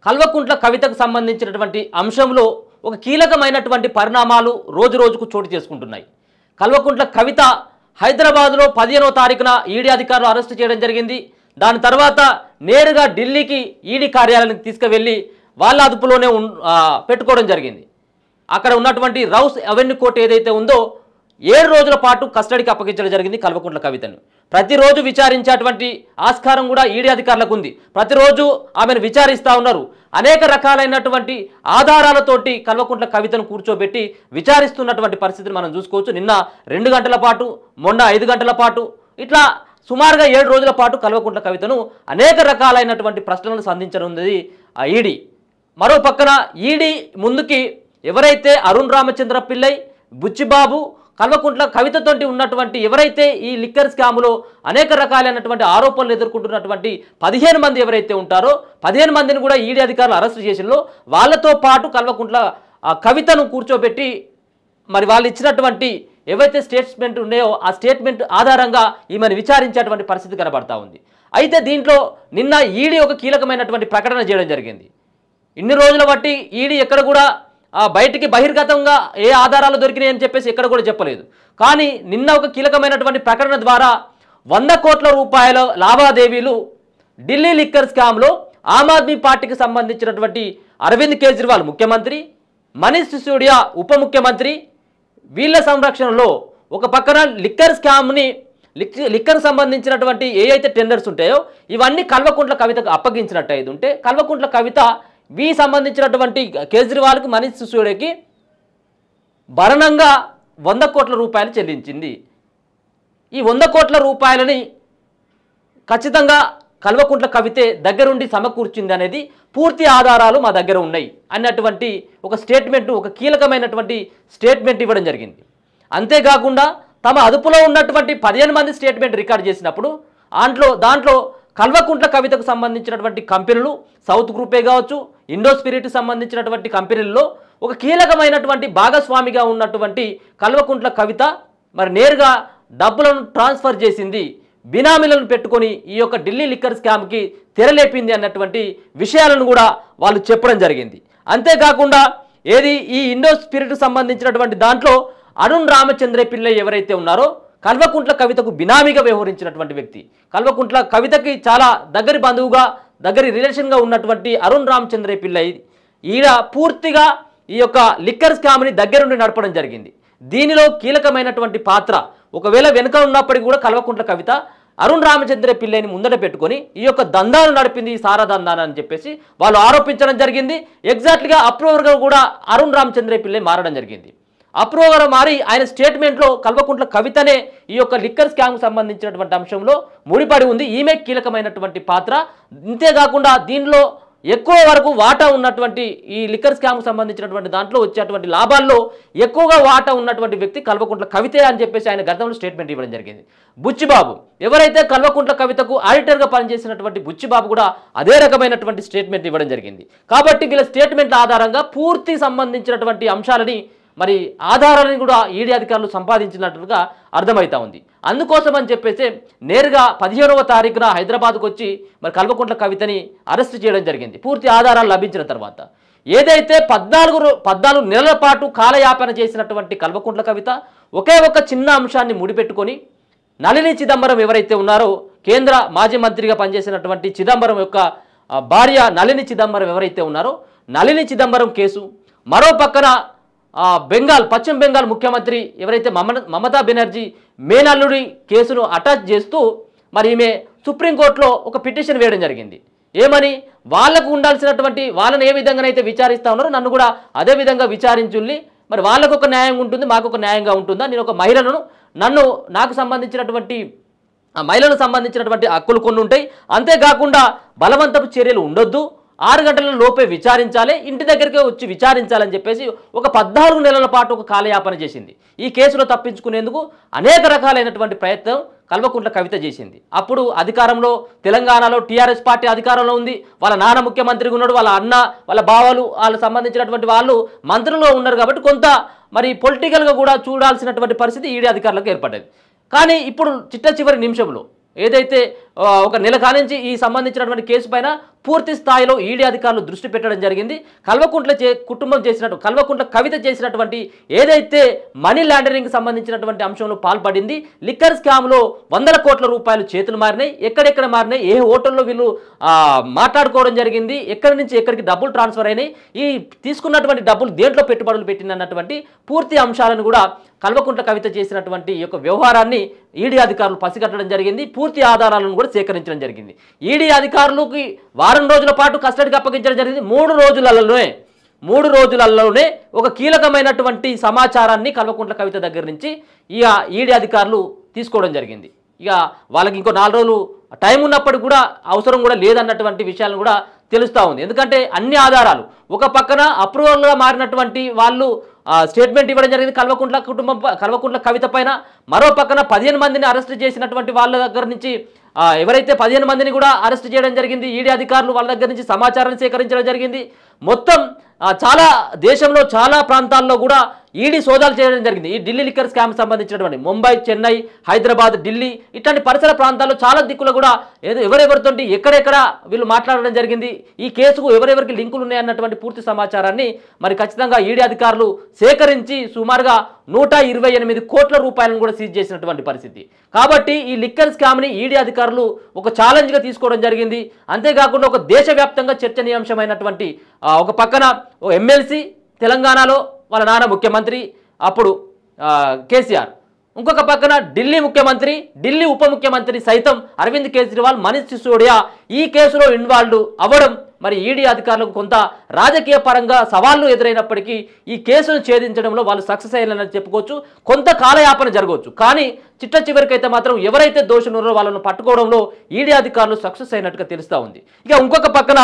కల్వకుంట్ల కవితకు సంబంధించినటువంటి అంశంలో ఒక కీలకమైనటువంటి పరిణామాలు రోజు రోజుకు చోటు చేసుకుంటున్నాయి. కల్వకుంట్ల కవిత హైదరాబాద్లో 15వ తారీఖున ఈడీ అధికారులు అరెస్టు చేయడం జరిగింది. దాని తర్వాత నేరుగా ఢిల్లీకి ఈడీ కార్యాలయానికి తీసుకువెళ్ళి వాళ్ళ అదుపులోనే పెట్టుకోవడం జరిగింది. అక్కడ ఉన్నటువంటి రౌస్ అవెన్యూ కోర్టు ఏదైతే ఉందో 7 రోజుల పాటు కస్టడీకి అప్పగించడం జరిగింది కల్వకుంట్ల కవితను. ప్రతిరోజు విచారించేటువంటి ఆస్కారం కూడా ఈడీ అధికారులకు ఉంది. ప్రతిరోజు ఆమెను విచారిస్తూ ఉన్నారు. అనేక రకాలైనటువంటి ఆధారాలతోటి కల్వకుంట్ల కవితను కూర్చోబెట్టి విచారిస్తున్నటువంటి పరిస్థితిని మనం చూసుకోవచ్చు. నిన్న 2 గంటల పాటు, మొన్న 5 గంటల పాటు, ఇట్లా సుమారుగా 7 రోజుల పాటు కల్వకుంట్ల కవితను అనేక రకాలైనటువంటి ప్రశ్నలను సంధించనున్నది ఆ ఈడీ. మరో పక్కన ఈడీ ముందుకి ఎవరైతే అరుణ్ రామచంద్ర పిల్లై, బుచ్చిబాబు, కల్వకుంట్ల కవితతోటి ఉన్నటువంటి ఎవరైతే ఈ లిక్కర్ స్కామ్లో అనేక రకాలైనటువంటి ఆరోపణలు ఎదుర్కొంటున్నటువంటి 15 మంది ఎవరైతే ఉంటారో 15 మందిని కూడా ఈడీ అధికారులు అరెస్టు చేసినలో వాళ్ళతో పాటు కల్వకుంట్ల కవితను కూర్చోబెట్టి మరి వాళ్ళు ఇచ్చినటువంటి ఏవైతే స్టేట్మెంట్ ఉన్నాయో ఆ స్టేట్మెంట్ ఆధారంగా ఈమెను విచారించేటువంటి పరిస్థితి కనబడతా ఉంది. అయితే దీంట్లో నిన్న ఈడీ ఒక కీలకమైనటువంటి ప్రకటన చేయడం జరిగింది. ఇన్ని రోజుల బట్టి ఈడీ ఎక్కడ కూడా బయటికి బహిర్గతంగా ఏ ఆధారాలు దొరికినాయని చెప్పేసి ఎక్కడ కూడా చెప్పలేదు. కానీ నిన్న ఒక కీలకమైనటువంటి ప్రకటన ద్వారా 100 కోట్ల రూపాయల లావాదేవీలు ఢిల్లీ లిక్కర్ స్కామ్లో ఆమ్ ఆద్మీ పార్టీకి సంబంధించినటువంటి అరవింద్ కేజ్రీవాల్ ముఖ్యమంత్రి, మనీష్ సిసోడియా ఉప ముఖ్యమంత్రి, వీళ్ళ సంరక్షణలో ఒక పక్కన లిక్కర్ స్కామ్ని లిక్కర్ సంబంధించినటువంటి ఏ అయితే టెండర్స్ ఉంటాయో ఇవన్నీ కల్వకుంట్ల కవితకు అప్పగించినట్టు అయితే ఉంటే కల్వకుంట్ల కవిత సంబంధించినటువంటి కేజ్రీవాల్కి, మనీష్ సిసోడియాకి భరణంగా 100 కోట్ల రూపాయలు చెల్లించింది. ఈ 100 కోట్ల రూపాయలని ఖచ్చితంగా కల్వకుంట్ల కవితే దగ్గరుండి సమకూర్చింది అనేది పూర్తి ఆధారాలు మా దగ్గర ఉన్నాయి అన్నటువంటి ఒక స్టేట్మెంట్, ఒక కీలకమైనటువంటి స్టేట్మెంట్ ఇవ్వడం జరిగింది. అంతేకాకుండా తమ అదుపులో ఉన్నటువంటి 15 మంది స్టేట్మెంట్ రికార్డ్ చేసినప్పుడు దాంట్లో కల్వకుంట్ల కవితకు సంబంధించినటువంటి కంపెనీలు సౌత్ గ్రూపే కావచ్చు, ఇండో స్పిరిట్ సంబంధించినటువంటి కంపెనీల్లో ఒక కీలకమైనటువంటి భాగస్వామిగా ఉన్నటువంటి కల్వకుంట్ల కవిత మరి నేరుగా డబ్బులను ట్రాన్స్ఫర్ చేసింది, బినామీలను పెట్టుకొని ఈ యొక్క ఢిల్లీ లిక్కర్ స్కామ్కి తెరలేపింది అన్నటువంటి విషయాలను కూడా వాళ్ళు చెప్పడం జరిగింది. అంతేకాకుండా ఈ ఇండో స్పిరిట్ సంబంధించినటువంటి దాంట్లో అరుణ్ రామచంద్ర పిల్లై ఎవరైతే ఉన్నారో కల్వకుంట్ల కవితకు బినామీగా వ్యవహరించినటువంటి వ్యక్తి, కల్వకుంట్ల కవితకి చాలా దగ్గరి బంధువుగా దగ్గరి రిలేషన్గా ఉన్నటువంటి అరుణ్ రామచంద్ర పిల్లై ఈడ పూర్తిగా ఈ యొక్క లిక్కర్ స్కామ్ని దగ్గరుండి నడపడం జరిగింది. దీనిలో కీలకమైనటువంటి పాత్ర ఒకవేళ వెనుక ఉన్నప్పటికీ కూడా కల్వకుంట్ల కవిత అరుణ్ రామచంద్ర పిల్లైని ముందట పెట్టుకొని ఈ యొక్క దందాను నడిపింది, సారా దందాను అని చెప్పేసి వాళ్ళు ఆరోపించడం జరిగింది. ఎగ్జాక్ట్గా అప్రూవర్గా కూడా అరుణ్ రామచంద్ర పిల్లై మారడం జరిగింది. అప్రూవర్గా మారి ఆయన స్టేట్మెంట్లో కల్వకుంట్ల కవితనే ఈ యొక్క లిక్కర్ స్కామ్కు సంబంధించినటువంటి అంశంలో ముడిపడి ఉంది, ఈమె కీలకమైనటువంటి పాత్ర. ఇంతేకాకుండా దీనిలో ఎక్కువ వరకు వాటా ఉన్నటువంటి ఈ లిక్కర్ స్కామ్కు సంబంధించినటువంటి దాంట్లో వచ్చేటువంటి లాభాల్లో ఎక్కువగా వాటా ఉన్నటువంటి వ్యక్తి కల్వకుంట్ల కవితే అని చెప్పేసి ఆయన గతంలో స్టేట్మెంట్ ఇవ్వడం జరిగింది. బుచ్చిబాబు ఎవరైతే కల్వకుంట్ల కవితకు ఆడిటర్గా పనిచేసినటువంటి బుచ్చిబాబు కూడా అదే రకమైనటువంటి స్టేట్మెంట్ ఇవ్వడం జరిగింది. కాబట్టి వీళ్ళ స్టేట్మెంట్ల ఆధారంగా పూర్తి సంబంధించినటువంటి అంశాలని మరి ఆధారాలను కూడా ఈడీ అధికారులు సంపాదించినట్లుగా అర్థమవుతా ఉంది. అందుకోసం అని చెప్పేసి నేరుగా 15వ తారీఖున హైదరాబాద్కు వచ్చి మరి కల్వకుంట్ల కవితని అరెస్ట్ చేయడం జరిగింది. పూర్తి ఆధారాలు లభించిన తర్వాత ఏదైతే 14 నెలల పాటు కాలయాపన చేసినటువంటి కల్వకుంట్ల కవిత ఒకే ఒక చిన్న అంశాన్ని ముడిపెట్టుకొని నళిని చిదంబరం ఎవరైతే ఉన్నారో కేంద్ర మాజీ మంత్రిగా పనిచేసినటువంటి చిదంబరం యొక్క భార్య నళిని చిదంబరం ఎవరైతే ఉన్నారో నళిని చిదంబరం కేసు, మరో పక్కన పశ్చిమ బెంగాల్ ముఖ్యమంత్రి ఎవరైతే మమతా బెనర్జీ మేనల్లుడి కేసును అటాచ్ చేస్తూ మరి ఈమె సుప్రీంకోర్టులో ఒక పిటిషన్ వేయడం జరిగింది. ఏమని వాళ్ళకు ఉండాల్సినటువంటి వాళ్ళని ఏ విధంగానైతే విచారిస్తూ ఉన్నారో నన్ను కూడా అదే విధంగా విచారించుల్లి, మరి వాళ్ళకు ఒక న్యాయం ఉంటుంది, మాకు ఒక న్యాయంగా ఉంటుందా, నేను ఒక మహిళను నాకు సంబంధించినటువంటి మహిళలకు సంబంధించినటువంటి హక్కులు కొన్ని ఉంటాయి, అంతేకాకుండా బలవంతపు చర్యలు ఉండొద్దు, 6 గంటల లోపే విచారించాలి, ఇంటి దగ్గరికి వచ్చి విచారించాలని చెప్పేసి ఒక 14 నెలల పాటు ఒక కాలయాపన చేసింది. ఈ కేసులో తప్పించుకునేందుకు అనేక రకాలైనటువంటి ప్రయత్నం కల్వకుంట్ల కవిత చేసింది. అప్పుడు అధికారంలో తెలంగాణలో టీఆర్ఎస్ పార్టీ అధికారంలో ఉంది, వాళ్ళ నాన్న ముఖ్యమంత్రిగా ఉన్నాడు, వాళ్ళ అన్న వాళ్ళ బావలు వాళ్ళకు సంబంధించినటువంటి వాళ్ళు మంత్రులుగా ఉన్నారు. కాబట్టి కొంత మరి పొలిటికల్గా కూడా చూడాల్సినటువంటి పరిస్థితి ఈడీ అధికారులకు ఏర్పడ్డది. కానీ ఇప్పుడు చిట్ట చివరి నిమిషంలో ఏదైతే ఒక నెల కానించి ఈ సంబంధించినటువంటి కేసు పైన పూర్తి స్థాయిలో ఈడీ అధికారులు దృష్టి పెట్టడం జరిగింది. కల్వకుంట్ల కవిత చేసినటువంటి ఏదైతే మనీ లాండరింగ్ సంబంధించినటువంటి అంశంలో పాల్పడింది, లిక్కర్ స్కామ్లో వందల కోట్ల రూపాయలు చేతులు మారినాయి, ఎక్కడెక్కడ మారినాయి, ఏ హోటల్లో వీళ్ళు మాట్లాడుకోవడం జరిగింది, ఎక్కడి నుంచి ఎక్కడికి డబ్బులు ట్రాన్స్ఫర్ అయినాయి, ఈ తీసుకున్నటువంటి డబ్బులు దేంట్లో పెట్టుబడులు పెట్టినటువంటి పూర్తి అంశాలను కూడా కల్వకుంట్ల కవిత చేసినటువంటి ఈ యొక్క వ్యవహారాన్ని ఈడీ అధికారులు పసిగట్టడం జరిగింది. పూర్తి ఆధారాలను కూడా సేకరించడం జరిగింది. ఈడీ అధికారులకి వారం రోజుల పాటు కస్టడీకి అప్పగించడం జరిగింది. 3 రోజులలోనే ఒక కీలకమైనటువంటి సమాచారాన్ని కల్వకుంట్ల కవిత దగ్గర నుంచి ఇక ఈడీ అధికారులు తీసుకోవడం జరిగింది. ఇక వాళ్ళకి ఇంకో 4 రోజులు టైం ఉన్నప్పటికీ కూడా అవసరం కూడా లేదన్నటువంటి విషయాలను కూడా తెలుస్తూ ఉంది. ఎందుకంటే అన్ని ఆధారాలు ఒక పక్కన అప్రూవల్గా మారినటువంటి వాళ్ళు స్టేట్మెంట్ ఇవ్వడం జరిగింది కల్వకుంట్ల కవిత పైన, మరో పక్కన 15 మందిని అరెస్ట్ చేసినటువంటి వాళ్ళ దగ్గర నుంచి ఎవరైతే 15 మందిని కూడా అరెస్ట్ చేయడం జరిగింది ఈడీ అధికారులు, వాళ్ళ దగ్గర నుంచి సమాచారాన్ని సేకరించడం జరిగింది. మొత్తం చాలా దేశంలో చాలా ప్రాంతాల్లో కూడా ఈడీ సోదాలు చేయడం జరిగింది. ఈ ఢిల్లీ లిక్కర్ స్కామ్ సంబంధించినటువంటి ముంబై, చెన్నై, హైదరాబాద్, ఢిల్లీ ఇట్లాంటి పరిసర ప్రాంతాల్లో చాలా దిక్కులు కూడా ఎవరెవరితో ఎక్కడెక్కడ వీళ్ళు మాట్లాడడం జరిగింది, ఈ కేసుకు ఎవరెవరికి లింకులు ఉన్నాయన్నటువంటి పూర్తి సమాచారాన్ని మరి ఖచ్చితంగా ఈడీ అధికారులు సేకరించి సుమారుగా 128 కోట్ల రూపాయలను కూడా సీజ్ చేసినటువంటి పరిస్థితి. కాబట్టి ఈ లిక్కర్ స్కామ్ని ఈడీ అధికారులు ఒక ఛాలెంజ్గా తీసుకోవడం జరిగింది. అంతేకాకుండా ఒక దేశవ్యాప్తంగా చర్చనీయాంశమైనటువంటి ఒక పక్కన ఎమ్మెల్సీ తెలంగాణలో వాళ్ళ నాన్న ముఖ్యమంత్రి అప్పుడు కేసీఆర్, ఇంకొక పక్కన ఢిల్లీ ముఖ్యమంత్రి, ఢిల్లీ ఉప ముఖ్యమంత్రి సైతం అరవింద్ కేజ్రీవాల్, మనీష్ సిసోడియా ఈ కేసులో ఇన్వాల్వ్ అవ్వడం మరి ఈడీ అధికారులకు కొంత రాజకీయ పరంగా సవాళ్లు ఎదురైనప్పటికీ ఈ కేసును ఛేదించడంలో వాళ్ళు సక్సెస్ అయ్యారని చెప్పుకోవచ్చు. కొంత కాలయాపన జరగవచ్చు, కానీ చిట్ట చివరికైతే మాత్రం ఎవరైతే దోషులు ఉన్నారో వాళ్ళను పట్టుకోవడంలో ఈడీ అధికారులు సక్సెస్ అయినట్టుగా తెలుస్తూ ఉంది. ఇక ఇంకొక పక్కన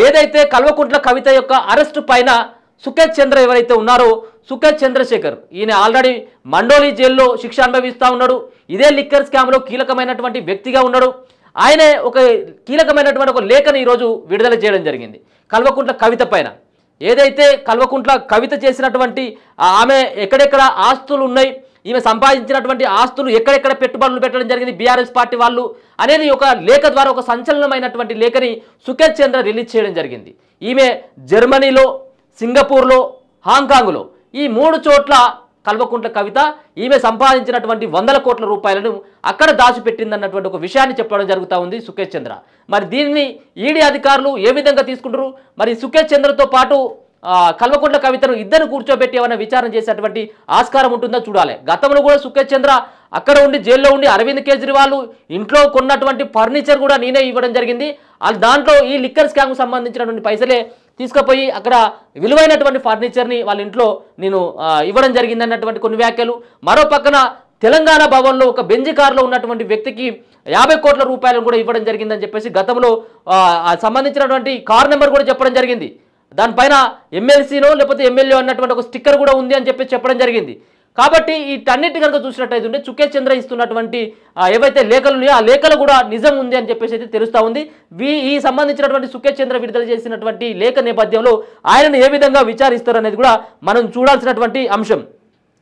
ఏదైతే కల్వకుంట్ల కవిత యొక్క అరెస్టు పైన సుకేత్ చంద్ర ఎవరైతే ఉన్నారో సుకేత్ చంద్రశేఖర్, ఈయన ఆల్రెడీ మండోలి జైల్లో శిక్ష అనుభవిస్తూ ఉన్నాడు. ఇదే లిక్కర్ స్కామ్లో కీలకమైనటువంటి వ్యక్తిగా ఉన్నాడు. ఆయనే ఒక కీలకమైనటువంటి ఒక లేఖను ఈరోజు విడుదల చేయడం జరిగింది కల్వకుంట్ల కవిత పైన. ఏదైతే కల్వకుంట్ల కవిత చేసినటువంటి ఆమె ఎక్కడెక్కడ ఆస్తులు ఉన్నాయి, ఈమె సంపాదించినటువంటి ఆస్తులు ఎక్కడెక్కడ పెట్టుబడులు పెట్టడం జరిగింది బీఆర్ఎస్ పార్టీ వాళ్ళు అనేది ఒక లేఖ ద్వారా ఒక సంచలనమైనటువంటి లేఖని సుకేత్ చంద్ర రిలీజ్ చేయడం జరిగింది. ఈమె జర్మనీలో, సింగపూర్లో, హాంకాంగ్లో ఈ 3 చోట్ల కల్వకుంట్ల కవిత ఈమె సంపాదించినటువంటి వందల కోట్ల రూపాయలను అక్కడ దాచిపెట్టిందన్నటువంటి ఒక విషయాన్ని చెప్పడం జరుగుతూ ఉంది సుకేత్ చంద్ర. మరి దీన్ని ఈడీ అధికారులు ఏ విధంగా తీసుకుంటారు, మరి సుకేత్ చంద్రతో పాటు కల్వకుంట్ల కవితను ఇద్దరు కూర్చోబెట్టి ఏమైనా విచారణ చేసేటువంటి ఆస్కారం ఉంటుందో చూడాలి. గతంలో కూడా సుకేత్ చంద్ర అక్కడ ఉండి జైల్లో ఉండి అరవింద్ కేజ్రీవాల్ ఇంట్లో కొన్నటువంటి ఫర్నిచర్ కూడా నేనే ఇవ్వడం జరిగింది, దాంట్లో ఈ లిక్కర్ స్కామ్కు సంబంధించినటువంటి పైసలే తీసుకుపోయి అక్కడ విలువైనటువంటి ఫర్నిచర్ని వాళ్ళ ఇంట్లో నేను ఇవ్వడం జరిగింది అన్నటువంటి కొన్ని వ్యాఖ్యలు. మరో పక్కన తెలంగాణ భవన్లో ఒక బెంజ్ కారులో ఉన్నటువంటి వ్యక్తికి 50 కోట్ల రూపాయలను కూడా ఇవ్వడం జరిగిందని చెప్పేసి గతంలో సంబంధించినటువంటి కార్ నెంబర్ కూడా చెప్పడం జరిగింది. దానిపైన ఎమ్మెల్సీనో లేకపోతే ఎమ్మెల్యే అన్నటువంటి ఒక స్టిక్కర్ కూడా ఉంది అని చెప్పడం జరిగింది. కాబట్టి వీటన్నిటి కనుక చూసినట్టయితే ఉంటే సుకేత్ చంద్ర ఇస్తున్నటువంటి ఏవైతే లేఖలు ఉన్నాయో ఆ లేఖలు కూడా నిజం ఉంది అని చెప్పేసి అయితే తెలుస్తూ ఉంది. ఈ సంబంధించినటువంటి సుకేత్ చంద్ర విడుదల చేసినటువంటి లేఖ నేపథ్యంలో ఆయనను ఏ విధంగా విచారిస్తారు అనేది కూడా మనం చూడాల్సినటువంటి అంశం.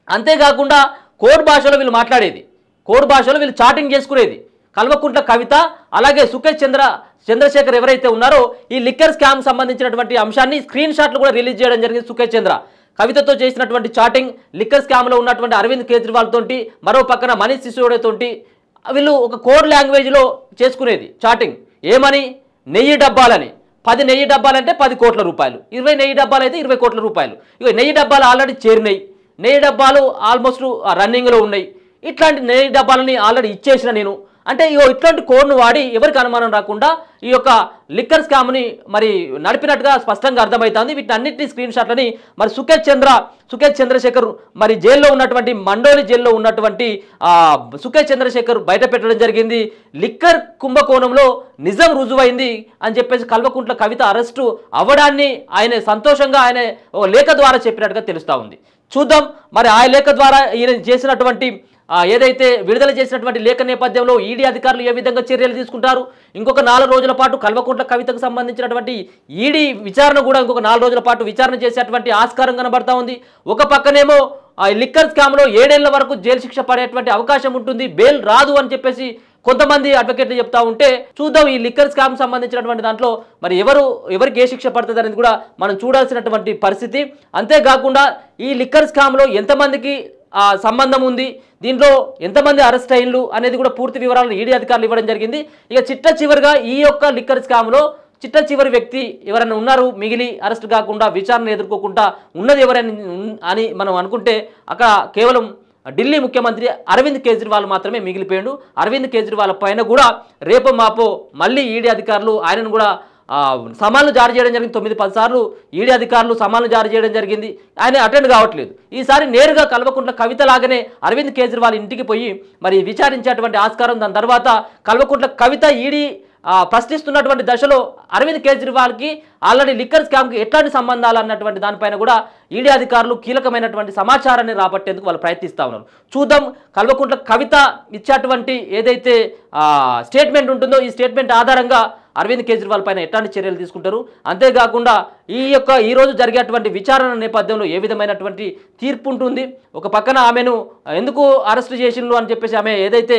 అంతేకాకుండా కోడ్ భాషలో వీళ్ళు మాట్లాడేది, కోడ్ భాషలో వీళ్ళు చాటింగ్ చేసుకునేది కల్వకుంట్ల కవిత అలాగే సుకేత్ చంద్రశేఖర్ ఎవరైతే ఉన్నారో ఈ లిక్కర్ స్కామ్ సంబంధించినటువంటి అంశాన్ని స్క్రీన్ షాట్లు కూడా రిలీజ్ చేయడం జరిగింది. సుకేత్ చంద్ర కవితతో చేసినటువంటి చాటింగ్, లిక్కర్ స్కామ్లో ఉన్నటువంటి అరవింద్ కేజ్రీవాల్ తోటి, మరో పక్కన మనీష్ సిసోడియా తోటి వీళ్ళు ఒక కోడ్ లాంగ్వేజ్లో చేసుకునేది చాటింగ్. ఏమని? నెయ్యి డబ్బాలని, 10 నెయ్యి డబ్బాలంటే 10 కోట్ల రూపాయలు, 20 నెయ్యి డబ్బాలు అయితే 20 కోట్ల రూపాయలు. ఇక నెయ్యి డబ్బాలు ఆల్రెడీ చేరినాయి, నెయ్యి డబ్బాలు ఆల్మోస్ట్ రన్నింగ్లో ఉన్నాయి, ఇట్లాంటి నెయ్యి డబ్బాలని ఆల్రెడీ ఇచ్చేసిన నేను అంటే ఇట్లాంటి కోడ్ను వాడి ఎవరికి అనుమానం రాకుండా ఈ యొక్క లిక్కర్ స్కామ్ని మరి నడిపినట్టుగా స్పష్టంగా అర్థమవుతుంది. వీటన్నిటిని స్క్రీన్ షాట్లని మరి సుకేత్ చంద్రశేఖర్ మరి జైల్లో ఉన్నటువంటి మండోలి జైల్లో ఉన్నటువంటి సుకేత్ చంద్రశేఖర్ బయట పెట్టడం జరిగింది. లిక్కర్ కుంభకోణంలో నిజం రుజువైంది అని చెప్పేసి కల్వకుంట్ల కవిత అరెస్టు అవ్వడాన్ని ఆయన సంతోషంగా ఆయన లేఖ ద్వారా చెప్పినట్టుగా తెలుస్తూ ఉంది. చూద్దాం మరి ఆ లేఖ ద్వారా ఈయన చేసినటువంటి ఏదైతే విడుదల చేసినటువంటి లేఖ నేపథ్యంలో ఈడీ అధికారులు ఏ విధంగా చర్యలు తీసుకుంటారు. ఇంకొక 4 రోజుల పాటు కల్వకుంట్ల కవితకు సంబంధించినటువంటి ఈడీ విచారణ కూడా ఇంకొక 4 రోజుల పాటు విచారణ చేసేటువంటి ఆస్కారం కనబడతా ఉంది. ఒక పక్కనేమో లిక్కర్ స్కామ్లో 7 ఏళ్ల వరకు జైలు శిక్ష పడేటువంటి అవకాశం ఉంటుంది, బెయిల్ రాదు అని చెప్పేసి కొంతమంది అడ్వకేట్లు చెప్తా ఉంటే చూద్దాం ఈ లిక్కర్ స్కామ్ సంబంధించినటువంటి దాంట్లో మరి ఎవరికి ఏ శిక్ష పడుతుంది అనేది కూడా మనం చూడాల్సినటువంటి పరిస్థితి. అంతేకాకుండా ఈ లిక్కర్ స్కామ్లో ఎంతమందికి సంబంధం ఉంది, దీంట్లో ఎంతమంది అరెస్ట్ అయ్యిండ్రు అనేది కూడా పూర్తి వివరాలను ఈడీ అధికారులు ఇవ్వడం జరిగింది. ఇక చివరిగా ఈ యొక్క లిక్కర్ స్కామ్లో చివరి వ్యక్తి ఎవరైనా ఉన్నారు మిగిలి అరెస్ట్ కాకుండా విచారణ ఎదుర్కోకుండా ఉన్నది ఎవరైనా అని మనం అనుకుంటే అక్కడ కేవలం ఢిల్లీ ముఖ్యమంత్రి అరవింద్ కేజ్రీవాల్ మాత్రమే మిగిలిపోయాడు. అరవింద్ కేజ్రీవాల్ పైన కూడా రేపో మాపో మళ్ళీ ఈడీ అధికారులు ఆయనను కూడా సమాన్లు జారీ చేయడం జరిగింది. 9-10 సార్లు ఈడీ అధికారులు సమాన్లు జారీ చేయడం జరిగింది. ఆయన అటెండ్ కావట్లేదు. ఈసారి నేరుగా కల్వకుంట్ల కవిత లాగానే అరవింద్ కేజ్రీవాల్ ఇంటికి పోయి మరి విచారించేటువంటి ఆస్కారం. దాని తర్వాత కల్వకుంట్ల కవిత ఈడీ ప్రశ్నిస్తున్నటువంటి దశలో అరవింద్ కేజ్రీవాల్కి ఆల్రెడీ లిక్కర్ స్కామ్కి ఎట్లాంటి సంబంధాలు అన్నటువంటి దానిపైన కూడా ఈడీ అధికారులు కీలకమైనటువంటి సమాచారాన్ని రాబట్టేందుకు వాళ్ళు ప్రయత్నిస్తూ ఉన్నారు. చూద్దాం కల్వకుంట్ల కవిత ఇచ్చేటువంటి ఏదైతే స్టేట్మెంట్ ఉంటుందో ఈ స్టేట్మెంట్ ఆధారంగా అరవింద్ కేజ్రీవాల్ పైన ఎట్లాంటి చర్యలు తీసుకుంటారు. అంతేకాకుండా ఈ రోజు జరిగేటువంటి విచారణ నేపథ్యంలో ఏ విధమైనటువంటి తీర్పు ఉంటుంది. ఒక పక్కన ఆమెను ఎందుకు అరెస్ట్ చేసిండ్రు అని చెప్పేసి ఆమె ఏదైతే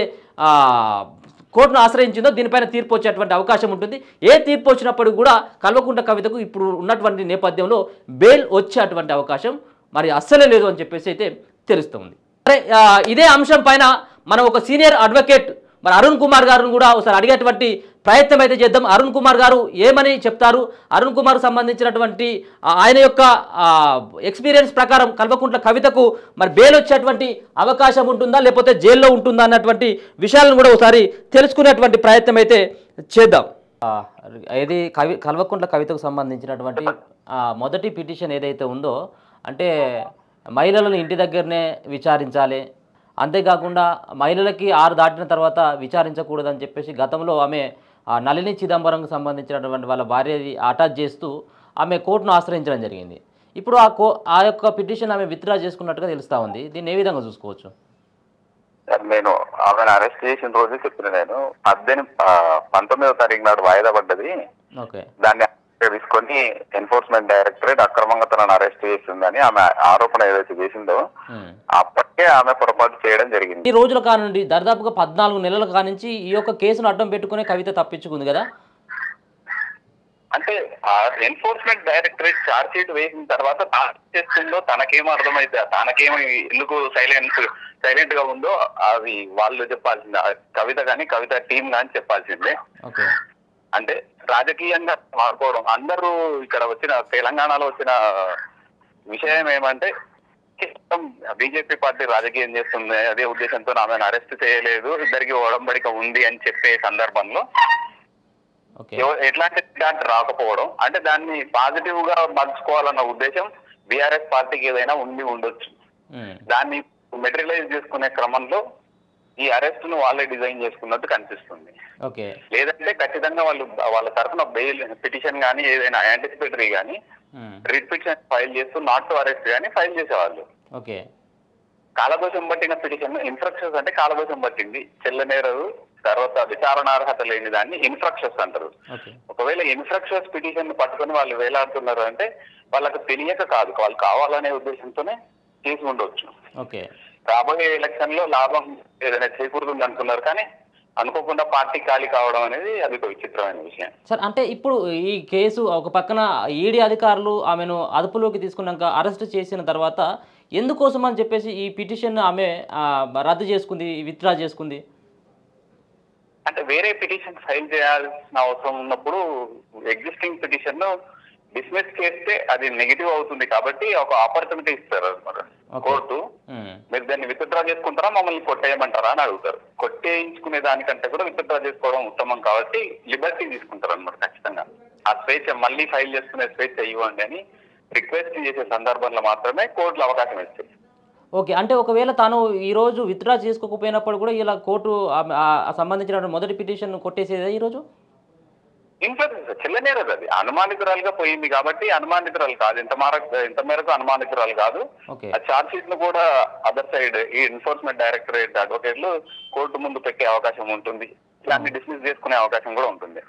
కోర్టును ఆశ్రయించిందో దీనిపైన తీర్పు వచ్చేటువంటి అవకాశం ఉంటుంది. ఏ తీర్పు వచ్చినప్పుడు కూడా కల్వకుంట్ల కవితకు ఇప్పుడు ఉన్నటువంటి నేపథ్యంలో బెయిల్ వచ్చేటువంటి అవకాశం మరి అస్సలే లేదు అని చెప్పేసి అయితే తెలుస్తుంది. సరే, ఇదే అంశం పైన మనం ఒక సీనియర్ అడ్వకేట్ మరి అరుణ్ కుమార్ గారిని కూడా ఒకసారి అడిగేటువంటి ప్రయత్నం అయితే చేద్దాం. అరుణ్ కుమార్ గారు ఏమని చెప్తారు, అరుణ్ కుమార్ సంబంధించినటువంటి ఆయన యొక్క ఎక్స్పీరియన్స్ ప్రకారం కల్వకుంట్ల కవితకు మరి బెయిల్ వచ్చేటువంటి అవకాశం ఉంటుందా లేకపోతే జైల్లో ఉంటుందా అన్నటువంటి విషయాలను కూడా ఒకసారి తెలుసుకునేటువంటి ప్రయత్నం అయితే చేద్దాం. ఇది కల్వకుంట్ల కవితకు సంబంధించినటువంటి మొదటి పిటిషన్ ఏదైతే ఉందో అంటే మహిళలను ఇంటి దగ్గరనే విచారించాలి, అంతేకాకుండా మహిళలకి 6 దాటిన తర్వాత విచారించకూడదని చెప్పేసి గతంలో ఆమె నళిని చిదంబరంకు సంబంధించినటువంటి వాళ్ళ భార్యది అటాచ్ చేస్తూ ఆమె కోర్టును ఆశ్రయించడం జరిగింది. ఇప్పుడు ఆ యొక్క పిటిషన్ ఆమె విత్డ్రా చేసుకున్నట్టుగా తెలుస్తూ ఉంది. దీన్ని ఏ విధంగా చూసుకోవచ్చు? నేను ఆమెను అరెస్ట్ చేసిన రోజు చెప్పిన నేను 19వ తారీఖు నాడు వాయిదా పడ్డది. దాన్ని తీసుకొని ఎన్ఫోర్స్మెంట్ డైరెక్టరేట్ అక్రమంగా తనను అరెస్ట్ చేసిందని ఆమె ఆరోపణ ఏదైతే చేసిందో అప్పటికే ఆమె పొరపాటు చేయడం జరిగింది. ఈ రోజుల కానుండి దాదాపుగా 14 నెలల కానుంచి ఈ యొక్క కేసును అడ్డం పెట్టుకునే కవిత తప్పించుకుంది కదా. అంటే ఎన్ఫోర్స్మెంట్ డైరెక్టరేట్ ఛార్జ్ షీట్ వేసిన తర్వాత చేస్తుందో తనకేమో అర్థమైతే తనకేమో ఎందుకు సైలెంట్ గా ఉందో అది వాళ్ళు చెప్పాల్సిందే. కవిత కానీ కవిత టీం కానీ చెప్పాల్సిందే. అంటే రాజకీయంగా మారుకోవడం అందరూ ఇక్కడ వచ్చిన తెలంగాణలో వచ్చిన విషయం ఏమంటే బీజేపీ పార్టీ రాజకీయం చేస్తుంది, అదే ఉద్దేశంతో ఆమెను అరెస్ట్ చేయలేదు, ఇద్దరికి ఒడంబడిక ఉంది అని చెప్పే సందర్భంలో ఎట్లాంటి దాంట్లో రాకపోవడం అంటే దాన్ని పాజిటివ్ గా మలుచుకోవాలన్న ఉద్దేశం బీఆర్ఎస్ పార్టీకి ఏదైనా ఉండొచ్చు. దాన్ని మెటీరియలైజ్ చేసుకునే క్రమంలో ఈ అరెస్ట్ ను వాళ్ళే డిజైన్ చేసుకున్నట్టు కనిపిస్తుంది. లేదంటే ఖచ్చితంగా వాళ్ళ తరఫున బెయిల్ పిటిషన్ గానీ ఏదైనా యాంటిసిపేటరీ గానీ రిట్ పిటిషన్ ఫైల్ చేస్తూ నాట్ టు అరెస్ట్ గానీ ఫైల్ చేసేవాళ్ళు. కాలదోషం పట్టిన పిటిషన్ ఇన్ఫ్రాక్షన్స్ అంటే కాలదోషం పట్టింది చెల్లనేరదు తర్వాత విచారణార్హత లేని దాన్ని ఇన్ఫ్రాక్షన్స్ అంటారు. ఒకవేళ ఇన్ఫ్రాక్షన్స్ పిటిషన్ పట్టుకుని వాళ్ళు వేలాడుతున్నారు అంటే వాళ్ళకు తెలియక కాదు, వాళ్ళు కావాలనే ఉద్దేశంతోనే చేసి ఉండొచ్చు. రాబోయే ఎలక్షన్ లో లాభం ఏదైనా చేకూరుతుంది అనుకున్నారు కానీ అనుకోకుండా పార్టీ ఖాళీ కావడం అనేది అది ఒక విచిత్రమైన విషయం. సార్, అంటే ఇప్పుడు ఈ కేసు ఒక పక్కన ఈడీ అధికారులు ఆమెను అదుపులోకి తీసుకున్నాక అరెస్ట్ చేసిన తర్వాత ఎందుకోసం అని చెప్పేసి ఈ పిటిషన్ ఆమె రద్దు చేసుకుంది, విత్డ్రా చేసుకుంది? అంటే వేరే పిటిషన్ ఫైల్ చేయాల్సిన అవసరం ఉన్నప్పుడు ఎగ్జిస్టింగ్ పిటిషన్ డిస్మిస్ చేస్తే అది నెగిటివ్ అవుతుంది కాబట్టి ఒక ఆపర్చునిటీ ఇస్తారు అనమాట కోర్టు. మీరు దాన్ని విత్డ్రా చేసుకుంటారా మమ్మల్ని కొట్టేయమంటారా అని అడుగుతారు. కొట్టేయించుకునే దానికంటే కూడా విత్డ్రా చేసుకోవడం ఉత్తమం కాబట్టి లిబర్టీ తీసుకుంటారు అనమాట. ఖచ్చితంగా ఆ స్వేచ్ఛ మళ్ళీ ఫైల్ చేసుకునే స్వేచ్ఛ ఇవ్వండి అని రిక్వెస్ట్ చేసే సందర్భంలో మాత్రమే కోర్టులు అవకాశం ఇస్తాయి. అంటే ఒకవేళ తాను ఈరోజు విత్డ్రా చేసుకోకపోయినప్పుడు కూడా ఇలా కోర్టు సంబంధించిన మొదటి పిటిషన్ కొట్టేసేదా ఈరోజు? ఇన్ఫ్లుయెన్స్ చెల్లనేరదు, అది అనుమానితురాలుగా పోయింది కాబట్టి అనుమానితురాలు కాదు, ఎంత మేరకు అనుమానితురాలు కాదు. ఆ ఛార్జ్ షీట్ ను కూడా అదర్ సైడ్ ఈ ఎన్ఫోర్స్మెంట్ డైరెక్టరేట్ అడ్వకేట్లు కోర్టు ముందు పెట్టే అవకాశం ఉంటుంది, దాన్ని డిస్మిస్ చేసుకునే అవకాశం కూడా ఉంటుంది.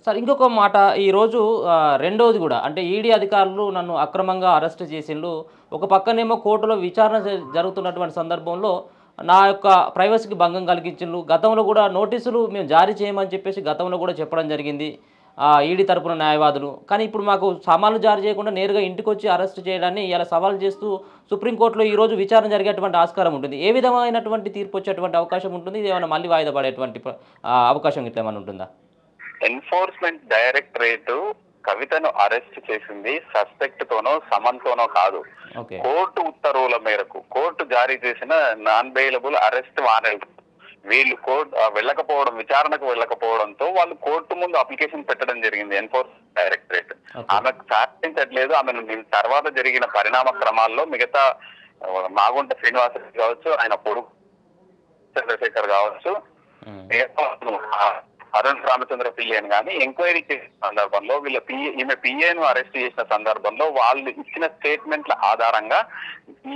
సార్, ఇంకొక మాట, ఈరోజు రెండోది కూడా అంటే ఈడీ అధికారులు నన్ను అక్రమంగా అరెస్ట్ చేసిండ్రు, ఒక పక్కనేమో కోర్టులో విచారణ జరుగుతున్నటువంటి సందర్భంలో నా యొక్క ప్రైవసీకి భంగం కలిగించిండ్రు. గతంలో కూడా నోటీసులు మేము జారీ చేయమని చెప్పేసి గతంలో కూడా చెప్పడం జరిగింది ఈడీ తరపున న్యాయవాదులు. కానీ ఇప్పుడు మాకు సమన్లు జారీ చేయకుండా నేరుగా ఇంటికి వచ్చి అరెస్ట్ చేయడాన్ని ఇలా సవాల్ చేస్తూ సుప్రీంకోర్టులో ఈరోజు విచారణ జరిగేటువంటి ఆస్కారం ఉంటుంది. ఏ విధమైనటువంటి తీర్పు వచ్చేటువంటి అవకాశం ఉంటుంది? ఇది ఏమైనా మళ్ళీ వాయిదా పడేటువంటి అవకాశం ఇట్లా ఏమైనా ఉంటుందా? ఎన్ఫోర్స్మెంట్ డైరెక్టరేట్ కవితను అరెస్ట్ చేసింది సస్పెక్ట్ తోనో సమన్ తోనో కాదు, కోర్టు ఉత్తర్వుల మేరకు కోర్టు జారీ చేసిన నాన్ బెయిలబుల్ అరెస్ట్ వారెంట్. వీళ్ళు కోర్టు వెళ్ళకపోవడం, విచారణకు వెళ్ళకపోవడంతో వాళ్ళు కోర్టు ముందు అప్లికేషన్ పెట్టడం జరిగింది ఎన్ఫోర్స్మెంట్ డైరెక్టరేట్. ఆమెకు సహకరించట్లేదు. ఆమెను తర్వాత జరిగిన పరిణామ క్రమాల్లో మిగతా మాగుంట శ్రీనివాస కావచ్చు, ఆయన పొడుగు చంద్రశేఖర్ కావచ్చు, అరుణ్ రామచంద్ర పిఏని కానీ ఎంక్వైరీ చేసిన సందర్భంలో ఈమె పిఏను అరెస్ట్ చేసిన సందర్భంలో వాళ్ళు ఇచ్చిన స్టేట్మెంట్ల ఆధారంగా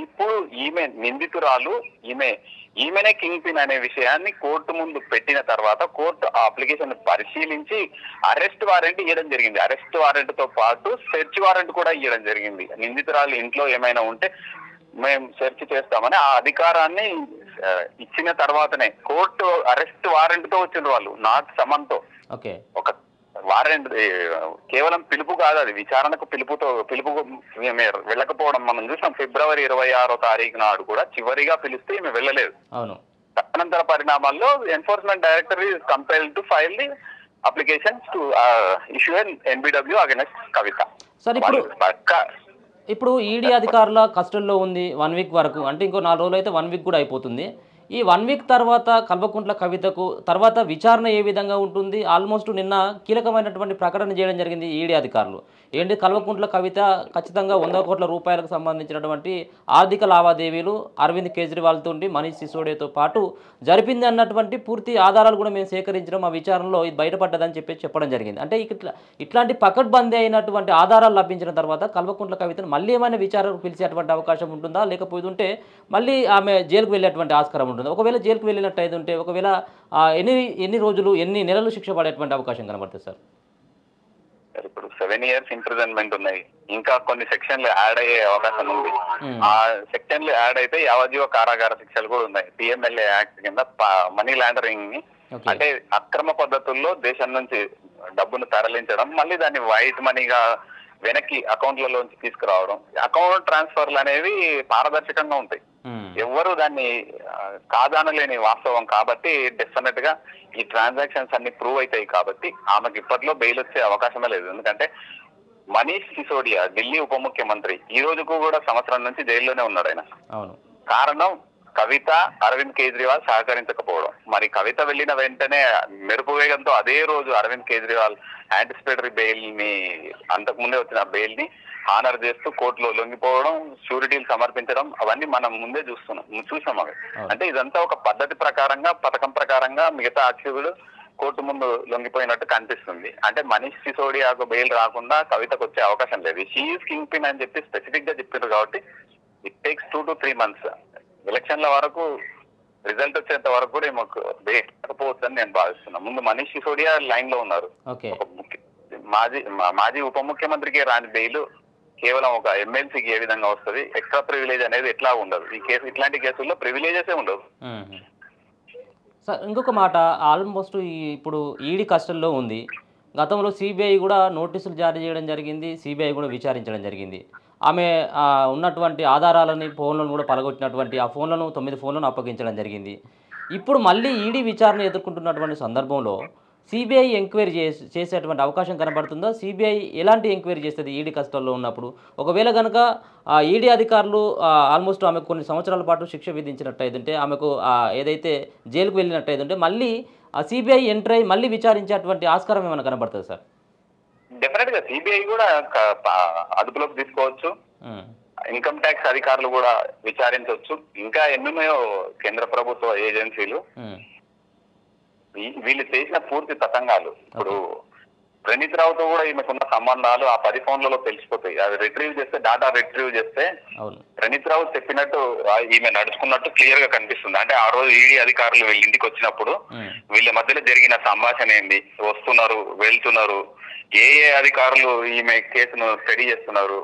ఇప్పుడు ఈమె నిందితురాలు, ఈమెనే కింగ్ పిన్ అనే విషయాన్ని కోర్టు ముందు పెట్టిన తర్వాత కోర్టు ఆ అప్లికేషన్ పరిశీలించి అరెస్ట్ వారెంట్ ఇవ్వడం జరిగింది. అరెస్ట్ వారెంట్ తో పాటు సెర్చ్ వారెంట్ కూడా ఇవ్వడం జరిగింది. నిందితురాలు ఇంట్లో ఏమైనా ఉంటే మేము సెర్చ్ చేస్తామని ఆ అధికారాన్ని ఇచ్చిన తర్వాతనే కోర్టు అరెస్ట్ వారెంట్ తో వచ్చిండ్రు వాళ్ళు, నాట్ సమన్ తో. ఒక వారెంట్ కేవలం పిలుపు కాదు, అది విచారణకు పిలుపు వెళ్ళకపోవడం మనం చూసాం. ఫిబ్రవరి 26వ తారీఖు నాడు కూడా చివరిగా పిలిస్తే ఈమె వెళ్ళలేదు. తదనంతర పరిణామాల్లో enforcement director is compelled to file the applications to issue N NBW against Kavitha. ఇప్పుడు ఈడీ అధికారుల కస్టడీలో ఉంది 1 వీక్ వరకు, అంటే ఇంకో 4 రోజులు అయితే 1 వీక్ కూడా అయిపోతుంది. ఈ 1 వీక్ తర్వాత కల్వకుంట్ల కవితకు తర్వాత విచారణ ఏ విధంగా ఉంటుంది? ఆల్మోస్ట్ నిన్న కీలకమైనటువంటి ప్రకటన చేయడం జరిగింది ఈడీ అధికారులు. ఏంటి, కల్వకుంట్ల కవిత ఖచ్చితంగా 100 కోట్ల రూపాయలకు సంబంధించినటువంటి ఆర్థిక లావాదేవీలు అరవింద్ కేజ్రీవాల్తో మనీష్ సిసోడియాతో పాటు జరిపింది అన్నటువంటి పూర్తి ఆధారాలు కూడా మేము సేకరించడం, ఆ విచారణలో ఇది బయటపడ్డదని చెప్పడం జరిగింది. అంటే ఇట్లాంటి పకడ్బందీ అయినటువంటి ఆధారాలు లభించిన తర్వాత కల్వకుంట్ల కవితను మళ్ళీ ఏమైనా విచారణకు పిలిచేటువంటి అవకాశం ఉంటుందా? లేకపోతుంటే మళ్ళీ ఆమె జైలుకు వెళ్ళేటువంటి ఆస్కారం ఉంటుంది? ఒకవేళ జైలుకు వెళ్ళినట్టు అయితే ఉంటే ఒకవేళ ఎన్ని రోజులు ఎన్ని నెలలు శిక్ష పడేటువంటి అవకాశం కనబడుతుంది సార్? ఇప్పుడు 7 years ఇంప్రిజన్మెంట్ ఉన్నాయి, ఇంకా కొన్ని సెక్షన్లు యాడ్ అయ్యే అవకాశం ఉంది. ఆ సెక్షన్లు యాడ్ అయితే యావజ్జీవ కారాగార శిక్షలు కూడా ఉన్నాయి. పిఎంఎల్ఏ యాక్ట్ కింద మనీ లాండరింగ్ ని, అంటే అక్రమ పద్ధతుల్లో దేశం నుంచి డబ్బును తరలించడం, మళ్ళీ దాన్ని వైట్ మనీగా వెనక్కి అకౌంట్లలోంచి తీసుకురావడం. అకౌంట్ ట్రాన్స్ఫర్లు అనేవి పారదర్శకంగా ఉంటాయి, ఎవ్వరు దాన్ని కాదనలేని వాస్తవం. కాబట్టి డెఫినెట్ గా ఈ ట్రాన్సాక్షన్స్ అన్ని ప్రూవ్ అవుతాయి. కాబట్టి ఆమెకి ఇప్పట్లో బెయిల్ వచ్చే అవకాశమే లేదు. ఎందుకంటే మనీష్ సిసోడియా ఢిల్లీ ఉప ముఖ్యమంత్రి ఈ రోజుకు కూడా సంవత్సరం నుంచి జైల్లోనే ఉన్నాడు ఆయన. కారణం కవిత, అరవింద్ కేజ్రీవాల్ సహకరించకపోవడం. మరి కవిత వెళ్ళిన వెంటనే మెరుపు వేగంతో అదే రోజు అరవింద్ కేజ్రీవాల్ యాంటిసిపేటరీ బెయిల్ ని, అంతకు ముందే వచ్చిన బెయిల్ ని హానర్ చేస్తూ కోర్టులో లొంగిపోవడం, షూరిటీలు సమర్పించడం, అవన్నీ మనం ముందే చూసాం అవి. అంటే ఇదంతా ఒక పద్ధతి ప్రకారంగా, పథకం ప్రకారంగా మిగతా అక్యూజులు కోర్టు ముందు లొంగిపోయినట్టు కనిపిస్తుంది. అంటే మనీష్ సిసోడియాకు బెయిల్ రాకుండా కవితకు వచ్చే అవకాశం లేదు. షీఈస్ కింగ్ పిన్ అని చెప్పి స్పెసిఫిక్ గా చెప్పారు. కాబట్టి ఇట్ టేక్స్ 2 to 3 months. ఎలక్షన్ల వరకు, రిజల్ట్ వచ్చేంత వరకు కూడా మాకు బెయిల్ రాకపోవచ్చు అని నేను భావిస్తున్నాను. ముందు మనీష్ సిసోడియా లైన్ లో ఉన్నారు. మాజీ ఉప ముఖ్యమంత్రికి రాని బెయిల్ కేవలం ఒక ఎమ్మెల్సీకి ఏ విధంగా వస్తుంది? ఎక్స్ట్రా ప్రివిలేజ్ అనేది ఎట్లా ఉండదు. ఇట్లాంటి కేసుల్లో ప్రివిలేజెసే ఉండవు. సార్ ఇంకొక మాట, ఆల్మోస్ట్ ఇప్పుడు ఈడీ కస్టడీలో ఉంది. గతంలో సిబిఐ కూడా నోటీసులు జారీ చేయడం జరిగింది, సిబిఐ కూడా విచారించడం జరిగింది. ఆమె ఉన్నటువంటి ఆధారాలని, ఫోన్లను కూడా పలగొట్టినటువంటి ఆ ఫోన్లను 9 ఫోన్లను అప్పగించడం జరిగింది. ఇప్పుడు మళ్ళీ ఈడీ విచారణ ఎదుర్కొంటున్నటువంటి సందర్భంలో సిబిఐ ఎంక్వైరీ చేసేటువంటి అవకాశం కనబడుతుందా? సిబిఐ ఎలాంటి ఎంక్వైరీ చేస్తుంది ఈడీ కస్టడీలో ఉన్నప్పుడు? ఒకవేళ కనుక ఈడీ అధికారులు ఆల్మోస్ట్ ఆమెకు కొన్ని సంవత్సరాల పాటు శిక్ష విధించినట్టయితే, ఆమెకు ఏదైతే జైలుకు వెళ్ళినట్టయితే మళ్ళీ సిబిఐ ఎంటర్ అయ్యి మళ్ళీ విచారించేటువంటి ఆస్కారం ఏమైనా కనబడుతుంది సార్? డెఫినెట్ గా సిబిఐ కూడా అదుపులోకి తీసుకోవచ్చు, ఇన్కమ్ ట్యాక్స్ అధికారులు కూడా విచారించవచ్చు. ఇంకా ఎన్నున్నాయో కేంద్ర ప్రభుత్వ ఏజెన్సీలు. వీళ్ళు చేసిన పూర్తి తతంగాలు, ఇప్పుడు ప్రణీత్ రావుతో కూడా ఈమెకున్న సంబంధాలు ఆ 10 ఫోన్లలో తెలిసిపోతాయి. అది రిట్రీవ్ చేస్తే, డేటా రిట్రీవ్ చేస్తే ప్రణీత్ రావు చెప్పినట్టు ఈమె నడుచుకున్నట్టు క్లియర్ గా కనిపిస్తుంది. అంటే ఆ రోజు ఈడీ అధికారులు వీళ్ళ ఇంటికి వచ్చినప్పుడు వీళ్ళ మధ్యలో జరిగిన సంభాషణ ఏంది, వస్తున్నారు, వెళ్తున్నారు, ఏ అధికారులు ఈమె కేసును స్టడీ చేస్తున్నారు,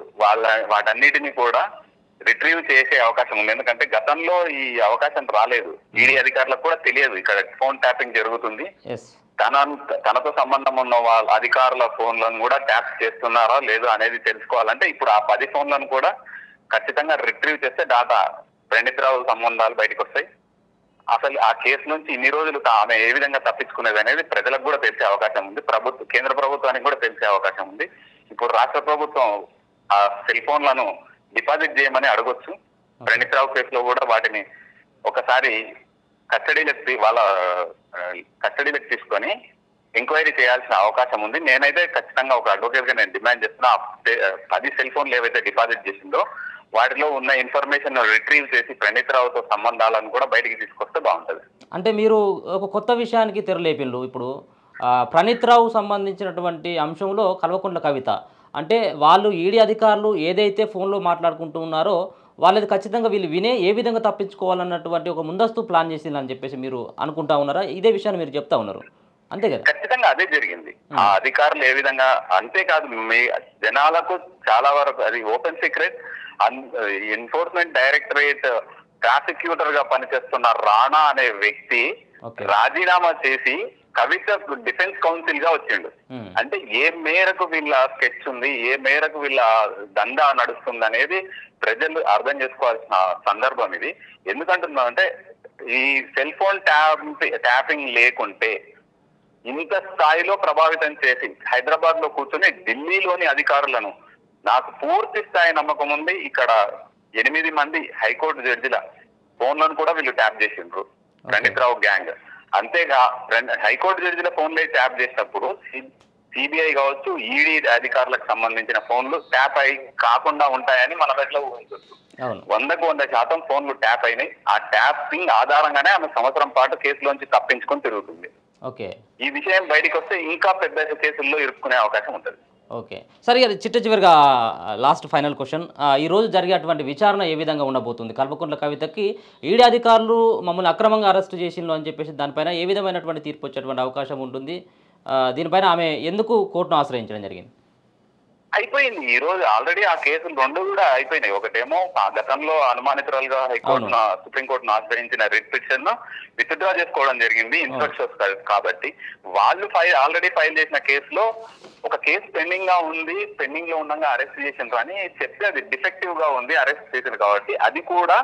వాటన్నిటిని కూడా రిట్రీవ్ చేసే అవకాశం ఉంది. ఎందుకంటే గతంలో ఈ అవకాశం రాలేదు. ఈడీ అధికారులకు కూడా తెలియదు ఇక్కడ ఫోన్ ట్యాపింగ్ జరుగుతుంది. తనతో సంబంధం ఉన్న వాళ్ళ అధికారుల ఫోన్లను కూడా ట్యాప్ చేస్తున్నారా లేదు అనేది తెలుసుకోవాలంటే ఇప్పుడు ఆ 10 ఫోన్లను కూడా ఖచ్చితంగా రిట్రీవ్ చేస్తే డాటా ప్రణీత్ రావు సంబంధాలు బయటకు వస్తాయి. అసలు ఆ కేసు నుంచి ఇన్ని రోజులు ఆమె ఏ విధంగా తప్పించుకునేది అనేది ప్రజలకు కూడా తెలిసే అవకాశం ఉంది. కేంద్ర ప్రభుత్వానికి కూడా తెలిసే అవకాశం ఉంది. ఇప్పుడు రాష్ట్ర ప్రభుత్వం ఆ సెల్ ఫోన్లను డిపాజిట్ చేయమని అడగొచ్చు. ప్రణీత్ రావు కేసులో కూడా వాటిని ఒకసారి వాళ్ళ కస్టడీలోకి తీసుకొని ఎంక్వైరీ చేయాల్సిన అవకాశం ఉంది. నేనైతే ఖచ్చితంగా ఒక అడ్వకేట్ గా నేను డిమాండ్ చేస్తున్నా 10 సెల్ ఫోన్లు ఏవైతే డిపాజిట్ చేసిందో వాటిలో ఉన్న ఇన్ఫర్మేషన్ రిట్రీవ్ చేసి ప్రణీత్ రావుతో సంబంధాలను కూడా బయటికి తీసుకొస్తే బాగుంటుంది. అంటే మీరు ఒక కొత్త విషయానికి తెరలేపిల్లు. ఇప్పుడు ప్రణీత్ రావు సంబంధించినటువంటి అంశంలో కల్వకుంట్ల కవిత అంటే వాళ్ళు ఈడీ అధికారులు ఏదైతే ఫోన్లో మాట్లాడుకుంటూ ఉన్నారో వాళ్ళది ఖచ్చితంగా వీళ్ళు వినే ఏ విధంగా తప్పించుకోవాలన్నటువంటి ఒక ముందస్తు ప్లాన్ చేసిందని చెప్పేసి మీరు అనుకుంటా ఉన్నారా? ఇదే విషయాన్ని మీరు చెప్తా ఉన్నారు అంతే కదా? ఖచ్చితంగా అదే జరిగింది. ఆ అధికారులు ఏ విధంగా, అంతేకాదు మీ జనాలకు చాలా వరకు అది open secret. Enforcement directorate prosecutor గా పనిచేస్తున్న రాణా అనే వ్యక్తి రాజీనామా చేసి కవిత డిఫెన్స్ కౌన్సిల్ గా వచ్చిండు. అంటే ఏ మేరకు వీళ్ళ స్కెచ్ ఉంది, ఏ మేరకు వీళ్ళ దందా నడుస్తుంది అనేది ప్రజలు అర్థం చేసుకోవాల్సిన సందర్భం ఇది. ఎందుకంటున్నా అంటే ఈ సెల్ ఫోన్ ట్యాపింగ్ లేకుంటే ఇంత స్థాయిలో ప్రభావితం చేసి హైదరాబాద్ లో కూర్చొని ఢిల్లీలోని అధికారులను నాకు పూర్తి స్థాయి నమ్మకం ఉంది. ఇక్కడ 8 మంది హైకోర్టు జడ్జిల ఫోన్లను కూడా వీళ్ళు ట్యాప్ చేసిండ్రు ప్రణీత్ రావు గ్యాంగ్. అంతేగా హైకోర్టు జడ్జిల ఫోన్లే ట్యాప్ చేసినప్పుడు సిబిఐ కావచ్చు ఈడీ అధికారులకు సంబంధించిన ఫోన్లు ట్యాప్ అయి కాకుండా ఉంటాయని మన దగ్గర ఊహించవచ్చు. 100% ఫోన్లు ట్యాప్ అయినాయి. ఆ ట్యాపింగ్ ఆధారంగానే ఆమె సంవత్సరం పాటు కేసులోంచి తప్పించుకొని తిరుగుతుంది. ఈ విషయం బయటకు వస్తే ఇంకా పెద్ద కేసుల్లో ఇరుక్కునే అవకాశం ఉంటుంది. ఓకే, సరే చిట్ట చివరిగా లాస్ట్ ఫైనల్ క్వశ్చన్, ఈరోజు జరిగేటువంటి విచారణ ఏ విధంగా ఉండబోతుంది? కల్వకుంట్ల కవితకి ఈడీ అధికారులు మమ్మల్ని అక్రమంగా అరెస్టు చేసిండ్రు అని చెప్పేసి దానిపైన ఏ విధమైనటువంటి తీర్పు వచ్చేటువంటి అవకాశం ఉంటుంది? దీనిపైన ఆమె ఎందుకు కోర్టును ఆశ్రయించడం జరిగింది? అయిపోయింది. ఈ రోజు ఆల్రెడీ ఆ కేసులు 2 కూడా అయిపోయినాయి. ఒకటేమో గతంలో అనుమానితురాలుగా హైకోర్టును సుప్రీంకోర్టును ఆశ్రయించిన రిట్ పిటిషన్ విత్డ్రా చేసుకోవడం జరిగింది ఇన్స్ట్రక్షన్స్ కాబట్టి. వాళ్ళు ఆల్రెడీ ఫైల్ చేసిన కేసులో ఒక కేసు పెండింగ్ గా ఉంది, పెండింగ్ లో ఉండగా అరెస్ట్ చేసిండ్రు అని చెప్తే అది డిఫెక్టివ్ గా ఉంది, అరెస్ట్ చేసింది కాబట్టి అది కూడా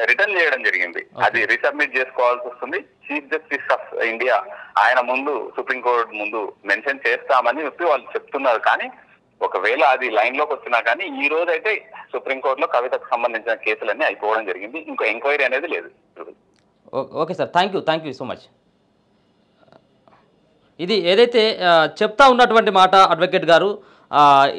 రిటర్న్ చేయడం జరిగింది. అది రీసబ్మిట్ చేసుకోవాల్సి వస్తుంది. చీఫ్ జస్టిస్ ఆఫ్ ఇండియా ఆయన ముందు సుప్రీంకోర్టు ముందు మెన్షన్ చేస్తామని చెప్పి వాళ్ళు చెప్తున్నారు. కానీ ఒకవేళ అది లైన్ లోకి వచ్చినా కానీ ఈ రోజు అయితే సుప్రీంకోర్టులో కవితకు సంబంధించిన కేసులన్నీ అయిపోవడం జరిగింది. ఇంకో ఎంక్వైరీ అనేది లేదు. Okay sir, thank you so much. ఇది ఏదైతే చెప్తా ఉన్నటువంటి మాట అడ్వకేట్ గారు,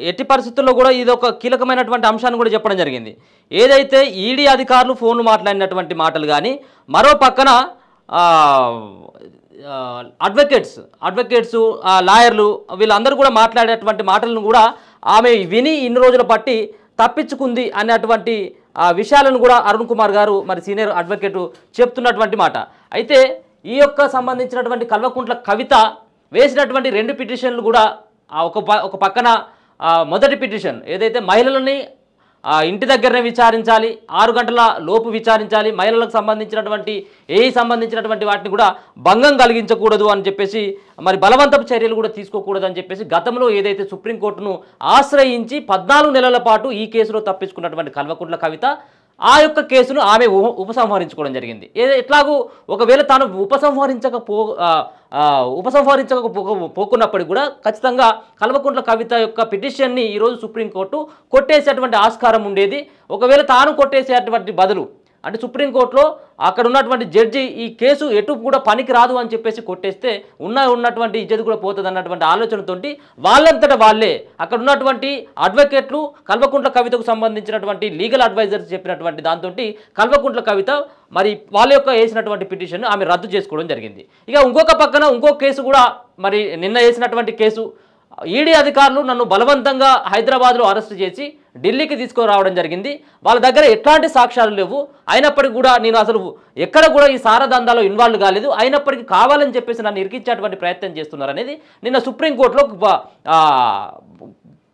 ఎట్టి పరిస్థితుల్లో కూడా ఇది ఒక కీలకమైనటువంటి అంశాన్ని కూడా చెప్పడం జరిగింది. ఏదైతే ఈడీ అధికారులు ఫోన్లు మాట్లాడినటువంటి మాటలు కానీ, మరో పక్కన అడ్వకేట్స్ లాయర్లు వీళ్ళందరూ కూడా మాట్లాడేటువంటి మాటలను కూడా ఆమె విని ఇన్ని రోజులు పట్టి తప్పించుకుంది అన్నటువంటి విషయాలను కూడా అరుణ్ కుమార్ గారు మరి సీనియర్ అడ్వకేటు చెప్తున్నటువంటి మాట. అయితే ఈ యొక్క సంబంధించినటువంటి కల్వకుంట్ల కవిత వేసినటువంటి 2 పిటిషన్లు కూడా ఒక పక్కన మొదటి పిటిషన్ ఏదైతే మహిళలని ఇంటి దగ్గరనే విచారించాలి, 6 గంటల లోపు విచారించాలి, మహిళలకు సంబంధించినటువంటి వాటిని కూడా భంగం కలిగించకూడదు అని చెప్పేసి మరి బలవంతపు చర్యలు కూడా తీసుకోకూడదు అని చెప్పేసి గతంలో ఏదైతే సుప్రీంకోర్టును ఆశ్రయించి 14 నెలల పాటు ఈ కేసులో తప్పించుకున్నటువంటి కల్వకుంట్ల కవిత ఆ యొక్క కేసును ఆమె ఉపసంహరించుకోవడం జరిగింది. ఎట్లాగూ ఒకవేళ తాను ఉపసంహరించకపోకున్నప్పటికీ కూడా ఖచ్చితంగా కల్వకుంట్ల కవిత యొక్క పిటిషన్ని ఈరోజు సుప్రీంకోర్టు కొట్టేసేటువంటి ఆస్కారం ఉండేది. ఒకవేళ తాను కొట్టేసేటువంటి బదులు అంటే సుప్రీంకోర్టులో అక్కడ ఉన్నటువంటి జడ్జి ఈ కేసు ఎటు కూడా పనికి రాదు అని చెప్పేసి కొట్టేస్తే ఉన్నటువంటి ఇజ్జత్ కూడా పోతుంది అన్నటువంటి ఆలోచనతోటి వాళ్ళంతటా వాళ్ళే అక్కడ ఉన్నటువంటి అడ్వకేట్లు కల్వకుంట్ల కవితకు సంబంధించినటువంటి లీగల్ అడ్వైజర్స్ చెప్పినటువంటి దాంతో కల్వకుంట్ల కవిత మరి వాళ్ళ యొక్క వేసినటువంటి పిటిషన్ ఆమె రద్దు చేసుకోవడం జరిగింది. ఇక ఇంకొక పక్కన ఇంకొక కేసు కూడా మరి నిన్న వేసినటువంటి కేసు ఈడీ అధికారులు నన్ను బలవంతంగా హైదరాబాద్లో అరెస్ట్ చేసి ఢిల్లీకి తీసుకురావడం జరిగింది. వాళ్ళ దగ్గర ఎట్లాంటి సాక్ష్యాలు లేవు, అయినప్పటికీ కూడా నేను అసలు ఎక్కడ కూడా ఈ సారదందాలో ఇన్వాల్వ్ కాలేదు, అయినప్పటికీ కావాలని చెప్పేసి నన్ను ఇరికించేటువంటి ప్రయత్నం చేస్తున్నారు అనేది నిన్న సుప్రీంకోర్టులో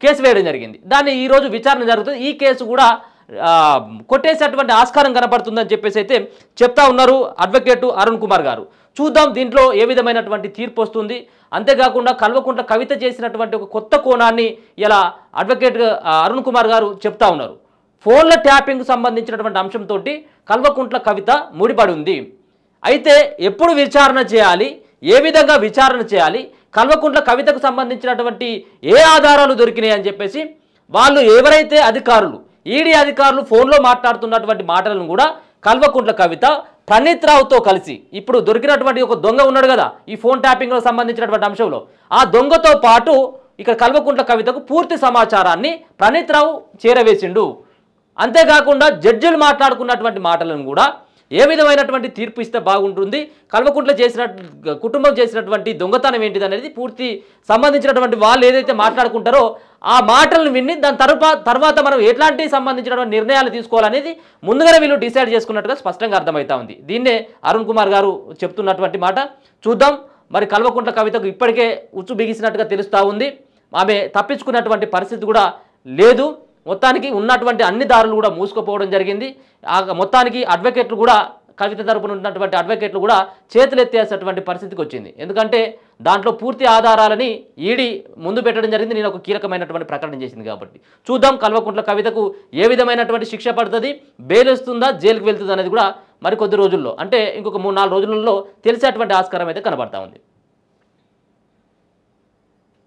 కేసు వేయడం జరిగింది. దాన్ని ఈరోజు విచారణ జరుగుతుంది. ఈ కేసు కూడా కొట్టేసేటువంటి ఆస్కారం కనపడుతుందని చెప్పేసి అయితే చెప్తా ఉన్నారు అడ్వకేట్ అరుణ్ కుమార్ గారు. చూద్దాం దీంట్లో ఏ విధమైనటువంటి తీర్పు వస్తుంది. అంతేకాకుండా కల్వకుంట్ల కవిత చేసినటువంటి ఒక కొత్త కోణాన్ని ఇలా అడ్వకేట్ అరుణ్ కుమార్ గారు చెప్తా ఉన్నారు. ఫోన్ల ట్యాపింగ్ సంబంధించినటువంటి అంశంతో కల్వకుంట్ల కవిత ముడిపడి ఉంది. అయితే ఎప్పుడు విచారణ చేయాలి, ఏ విధంగా విచారణ చేయాలి, కల్వకుంట్ల కవితకు సంబంధించినటువంటి ఏ ఆధారాలు దొరికినాయి అని చెప్పేసి వాళ్ళు ఎవరైతే అధికారులు ఈడీ అధికారులు ఫోన్లో మాట్లాడుతున్నటువంటి మాటలను కూడా కల్వకుంట్ల కవిత ప్రణీత్ రావుతో కలిసి ఇప్పుడు దొరికినటువంటి ఒక దొంగ ఉన్నాడు కదా ఈ ఫోన్ ట్యాపింగ్లో సంబంధించినటువంటి అంశంలో, ఆ దొంగతో పాటు ఇక్కడ కల్వకుంట్ల కవితకు పూర్తి సమాచారాన్ని ప్రణీత్ రావు చేరవేసిండు. అంతేకాకుండా జడ్జిలు మాట్లాడుకున్నటువంటి మాటలను కూడా ఏ విధమైనటువంటి తీర్పు ఇస్తే బాగుంటుంది, కల్వకుంట్ల కుటుంబం చేసినటువంటి దొంగతనం ఏంటిది అనేది పూర్తి సంబంధించినటువంటి వాళ్ళు ఏదైతే మాట్లాడుకుంటారో ఆ మాటలను విని దాని తర్వాత మనం ఎట్లాంటి సంబంధించినటువంటి నిర్ణయాలు తీసుకోవాలనేది ముందుగానే వీళ్ళు డిసైడ్ చేసుకున్నట్టుగా స్పష్టంగా అర్థమవుతా ఉంది. దీన్నే అరుణ్ కుమార్ గారు చెప్తున్నటువంటి మాట. చూద్దాం మరి కల్వకుంట్ల కవితకు ఇప్పటికే ఉచ్చు బిగిసినట్టుగా తెలుస్తూ ఉంది. ఆమె తప్పించుకున్నటువంటి పరిస్థితి కూడా లేదు. మొత్తానికి ఉన్నటువంటి అన్ని దారులు కూడా మూసుకుపోవడం జరిగింది. మొత్తానికి అడ్వకేట్లు కూడా కవిత తరపున ఉన్నటువంటి అడ్వకేట్లు కూడా చేతులెత్తేసేటువంటి పరిస్థితికి వచ్చింది. ఎందుకంటే దాంట్లో పూర్తి ఆధారాలని ఈడీ ముందు పెట్టడం జరిగింది. నేను ఒక కీలకమైనటువంటి ప్రకటన చేసింది కాబట్టి చూద్దాం కల్వకుంట్ల కవితకు ఏ విధమైనటువంటి శిక్ష పడుతుంది, బెయిల్ వస్తుందా, జైలుకి వెళ్తుంది అనేది కూడా మరికొద్ది రోజుల్లో అంటే ఇంకొక 3-4 రోజులలో తెలిసేటువంటి ఆస్కారం అయితే కనబడతా ఉంది.